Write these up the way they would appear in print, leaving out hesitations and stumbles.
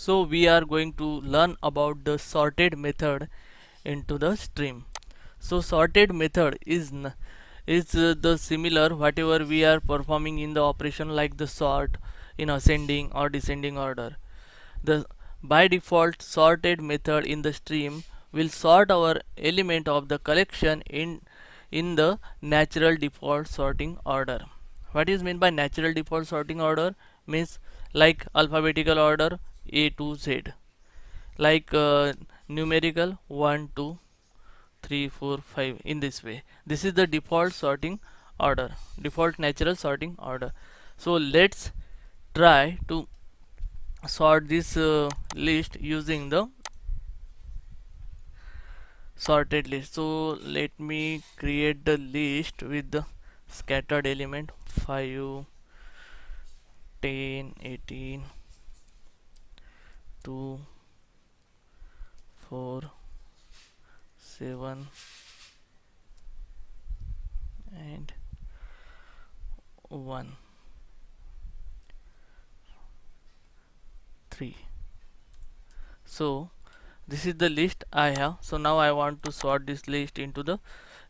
So we are going to learn about the sorted method into the stream. So sorted method is the similar whatever we are performing in the operation like the sort in ascending or descending order. The by default sorted method in the stream will sort our element of the collection in the natural default sorting order. What is meant by natural default sorting order? Means like alphabetical order A to Z, like numerical 1 2 3 4 5 in this way. This is the default sorting order, default natural sorting order. So let's try to sort this list using the sorted list. So let me create the list with the scattered element 5 10 18 2 4 7 and 1 3. So this is the list I have. So now I want to sort this list into the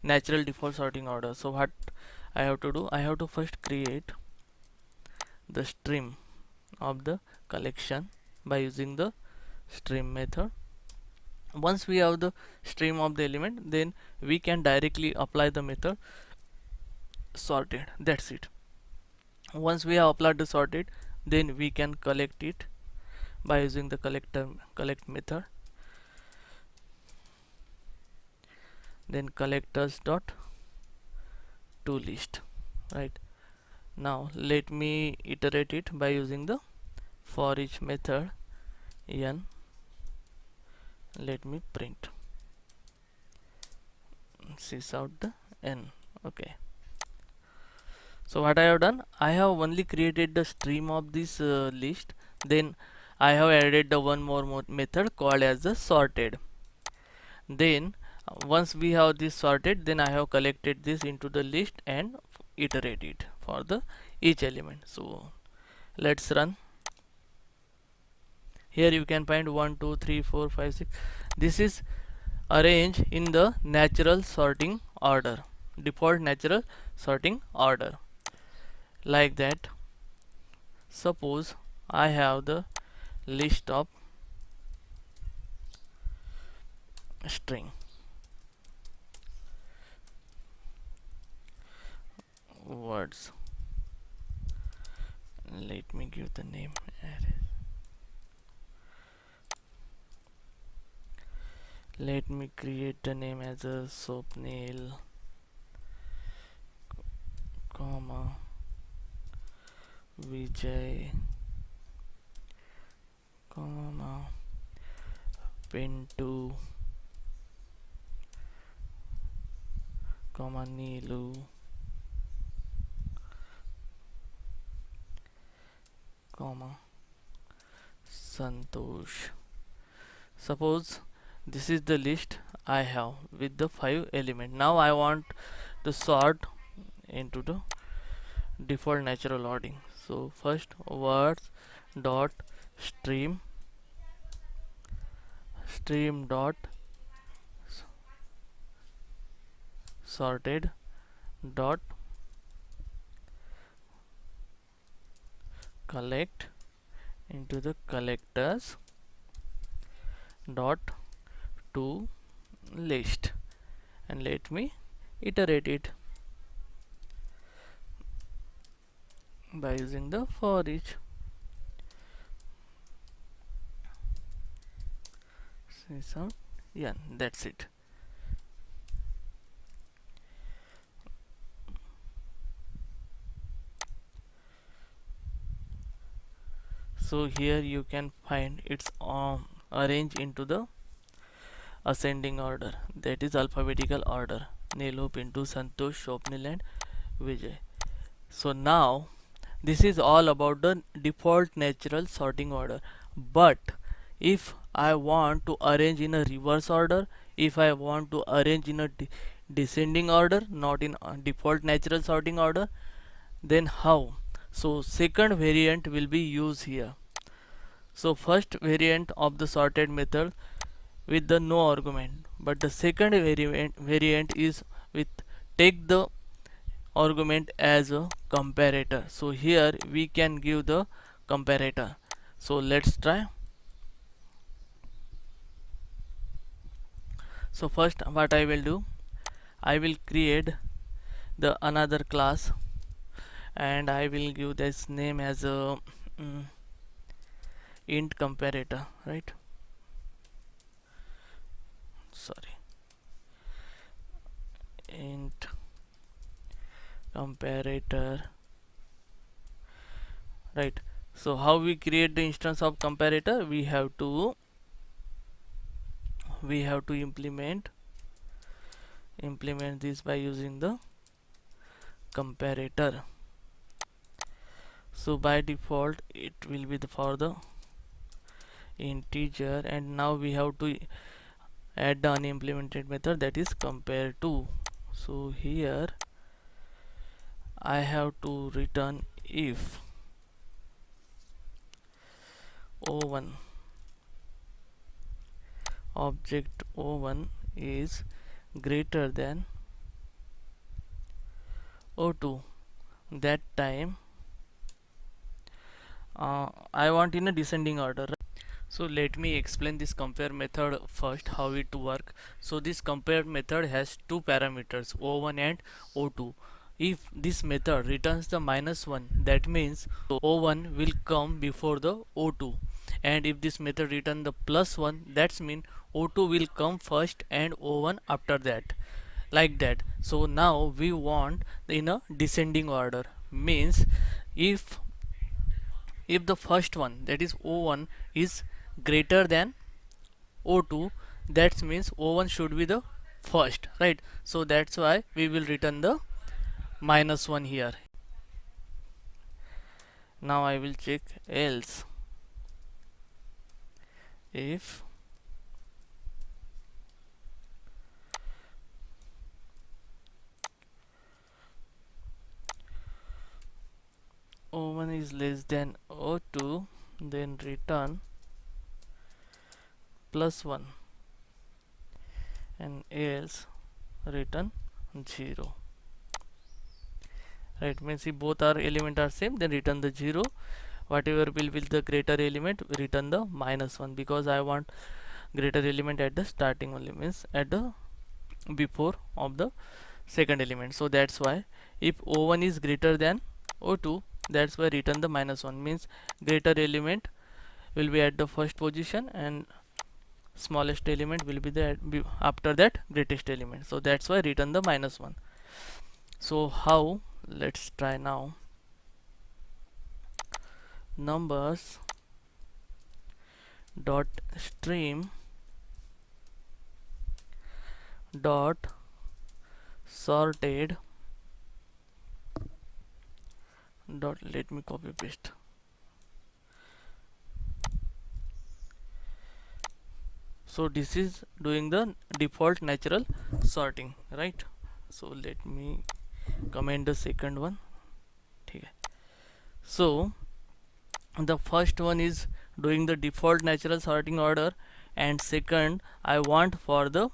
natural default sorting order. So what I have to do, I have to first create the stream of the collection by using the stream method. Once we have the stream of the element, then we can directly apply the method sorted. That's it. Once we have applied the sorted, then we can collect it by using the collect method. Then collectors dot to list. Right now, let me iterate it by using the for each method n. Let me print sys out the n. Okay. So what I have done, I have only created the stream of this list. Then I have added the one more method called as the sorted. Then once we have this sorted, then I have collected this into the list and iterate it for the each element. So let's run. Here you can find 1 2 3 4 5 6. This is arranged in the natural sorting order, default natural sorting order, like that. Suppose I have the list of string words. Let me give the name. Let me create the name as a Swapnil, comma Vijay, comma Pintu, comma Neelu, comma Santosh. Suppose this is the list I have with the 5 element. Now I want to sort into the default natural ordering. So first words dot stream dot sorted dot collect into the collectors dot to list, and let me iterate it by using the for each. So yeah, that's it. So here you can find it's arranged into the ascending order, that is alphabetical order: Neelu, Pintu, Santosh, Swapnil and Vijay. So now this is all about the default natural sorting order. But if I want to arrange in a reverse order, if I want to arrange in a descending order, not in default natural sorting order, then how? So second variant will be used here. So first variant of the sorted method with the no argument, but the second variant is with take the argument as a comparator. So here we can give the comparator. So let's try. So first what I will do, I will create the another class and I will give this name as a mm, int comparator, right? Sorry, int comparator, right? So how we create the instance of comparator, we have to implement this by using the comparator. So by default it will be for the integer, and now we have to add the unimplemented method, that is compare to. So here I have to return if o1 object o1 is greater than o2, that time I want in a descending order. So let me explain this compare method first, how it work. So this compare method has two parameters, o1 and o2. If this method returns the -1, that means o1 will come before the o2, and if this method return the +1, that means o2 will come first and o1 after that, like that. So now we want in a descending order, means if the first one, that is o1, is greater than o2, that means o1 should be the first, right? So that's why we will return the -1 here. Now I will check else. If o1 is less than o2, then return +1, and else return 0, right? Means if both are element are same, then return the 0. Whatever will be the greater element, return the -1, because I want greater element at the starting only, means at the before of the second element. So that's why if o1 is greater than o2, that's why return the -1, means greater element will be at the first position and smallest element will be the after that greatest element. So that's why return the -1. So how, let's try now. Numbers dot stream dot sorted dot, let me copy paste. So this is doing the default natural sorting, right? So let me comment the second one. Okay. So the first one is doing the default natural sorting order, and second I want for the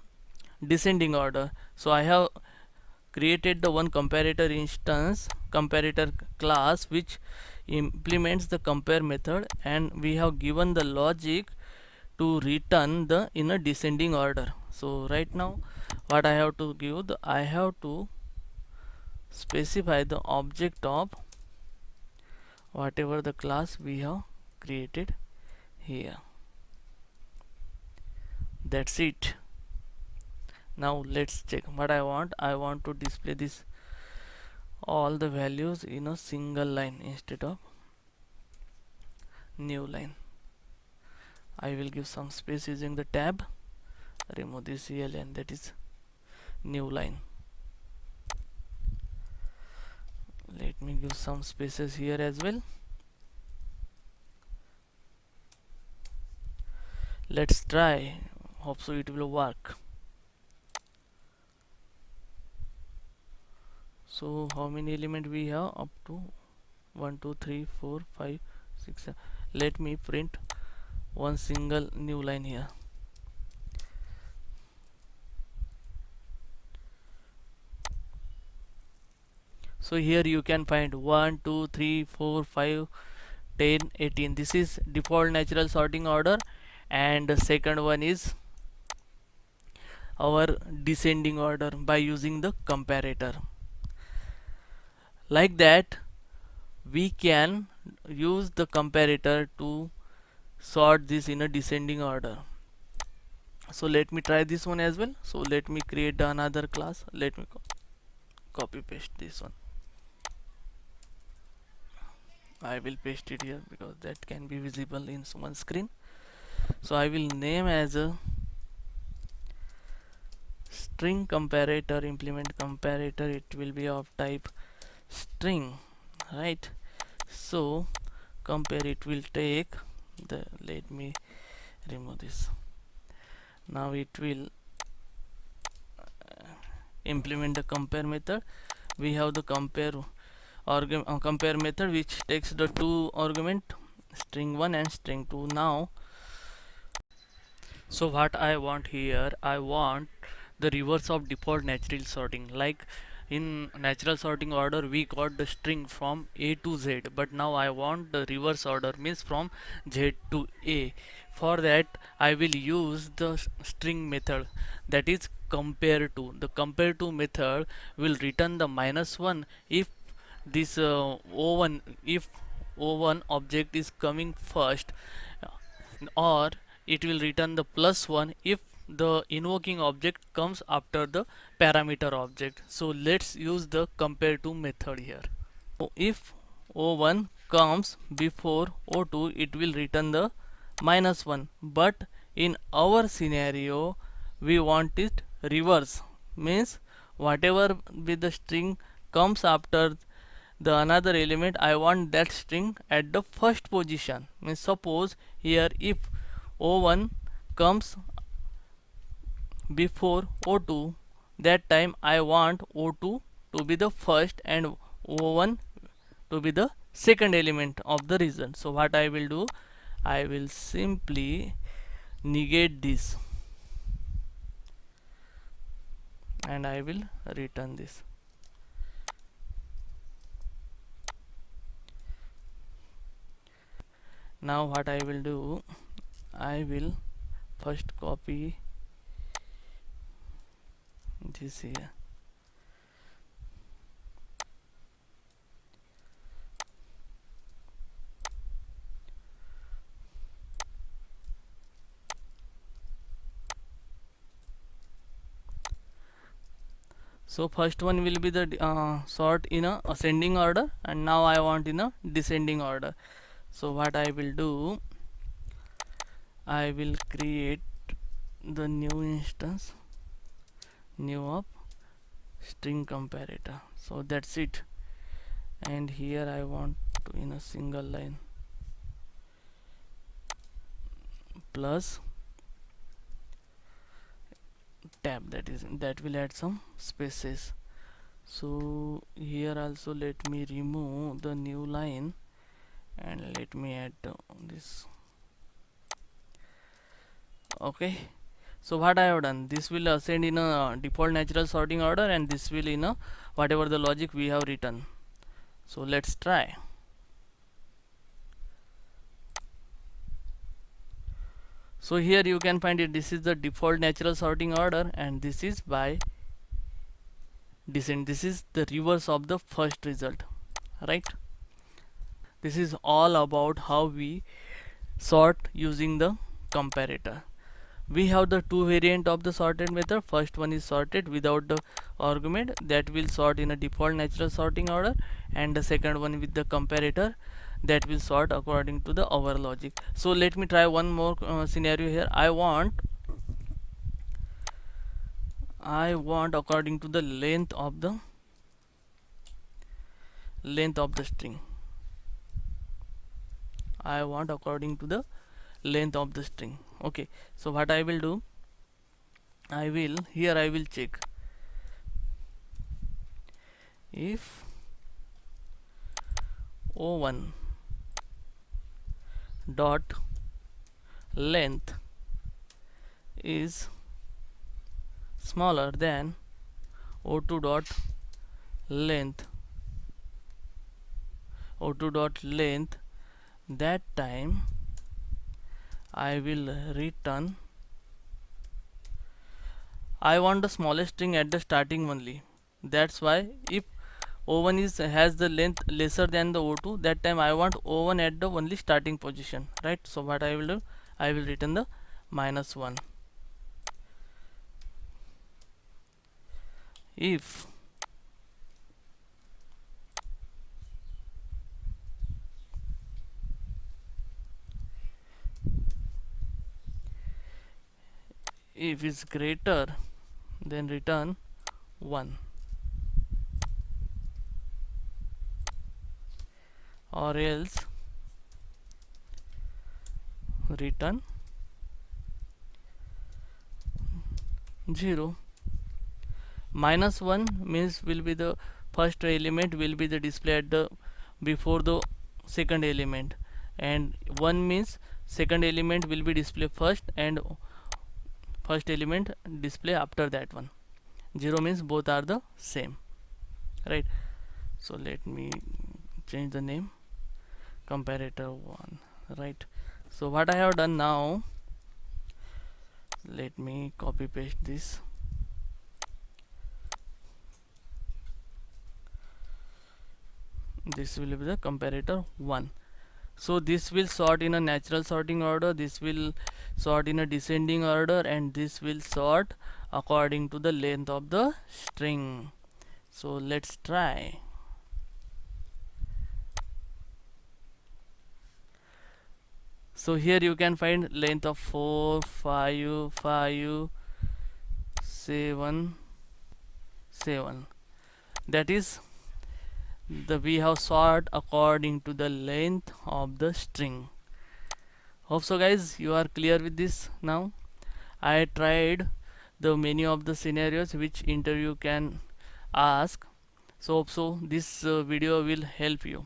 descending order. So I have created the one comparator instance, comparator class, which implements the compare method, and we have given the logic to return the in a descending order. So right now what I have to give, I have to specify the object of whatever the class we have created here. That's it. Now let's check what I want. I want to display this all the values in a single line instead of new line. I will give some space using the tab, remove this ELN, that is new line. Let me give some spaces here as well. Let's try, hope so it will work. So how many element we have? Up to 1 2 3 4 5 6 7. Let me print one single new line here. So here you can find 1 2 3 4 5 10 18. This is default natural sorting order, and the second one is our descending order by using the comparator. Like that, we can use the comparator to sort this in a descending order. So let me try this one as well. So let me create another class. Let me copy paste this one. I will paste it here because that can be visible in one screen. So I will name as a string comparator, implement comparator. It will be of type string, right? So compare, it will take the, let me remove this. Now it will implement the compare method. We have the compare method which takes the two argument, string 1 and string 2. Now, so what I want here, I want the reverse of default natural sorting. Like in natural sorting order we got the string from A to Z, but now I want the reverse order, means from Z to A. For that I will use the string method, that is compare to. The compare to method will return the -1 if this O1, if O1 object is coming first, or it will return the +1 if the invoking object comes after the parameter object. So let's use the compare to method here. So if O1 comes before O2, it will return the -1, but in our scenario we want it reverse, means whatever with the string comes after the another element, I want that string at the first position. Means suppose here if O1 comes before O2, that time I want O2 to be the first and O1 to be the second element of the result. So what I will do, I will simply negate this and I will return this. Now what I will do, I will first copy this here. So first one will be the sort in a ascending order, and now I want in a descending order. So what I will do, I will create the new instance, new of string comparator. So that's it, and here I want to in a single line plus tab, that will add some spaces. So here also let me remove the new line and let me add this. Okay, so what I have done, this will ascend in a default natural sorting order, and this will in a whatever the logic we have written. So let's try. So here you can find it, this is the default natural sorting order and this is by descent. This is the reverse of the first result, right? This is all about how we sort using the comparator. We have the two variant of the sorted method. First one is sorted without the argument, that will sort in a default natural sorting order, and the second one with the comparator, that will sort according to the our logic. So let me try one more scenario here. I want according to the length of the string. I want according to the length of the string. Okay, so what I will do, I will check if O1 dot length is smaller than O2 dot length, O2 dot length, that time I will return. I want the smallest string at the starting only. That's why if O1 is has the length lesser than the O2, that time I want O1 at the only starting position, right? So what I will do, I will return the -1. If is greater, then return 1, or else return 0. -1 means will be the first element will be the display at the before the second element, and 1 means second element will be display first and first element display after that one. 0 means both are the same, right? So let me change the name, comparator 1, right? So what I have done now, let me copy paste this. This will be the comparator 1. So this will sort in a natural sorting order, this will sort in a descending order, and this will sort according to the length of the string. So let's try. So here you can find length of 4, 5, 5, 7, 7. That is the we have sort according to the length of the string. Hope so guys you are clear with this now. I tried the many of the scenarios which interview can ask, so hope so this video will help you.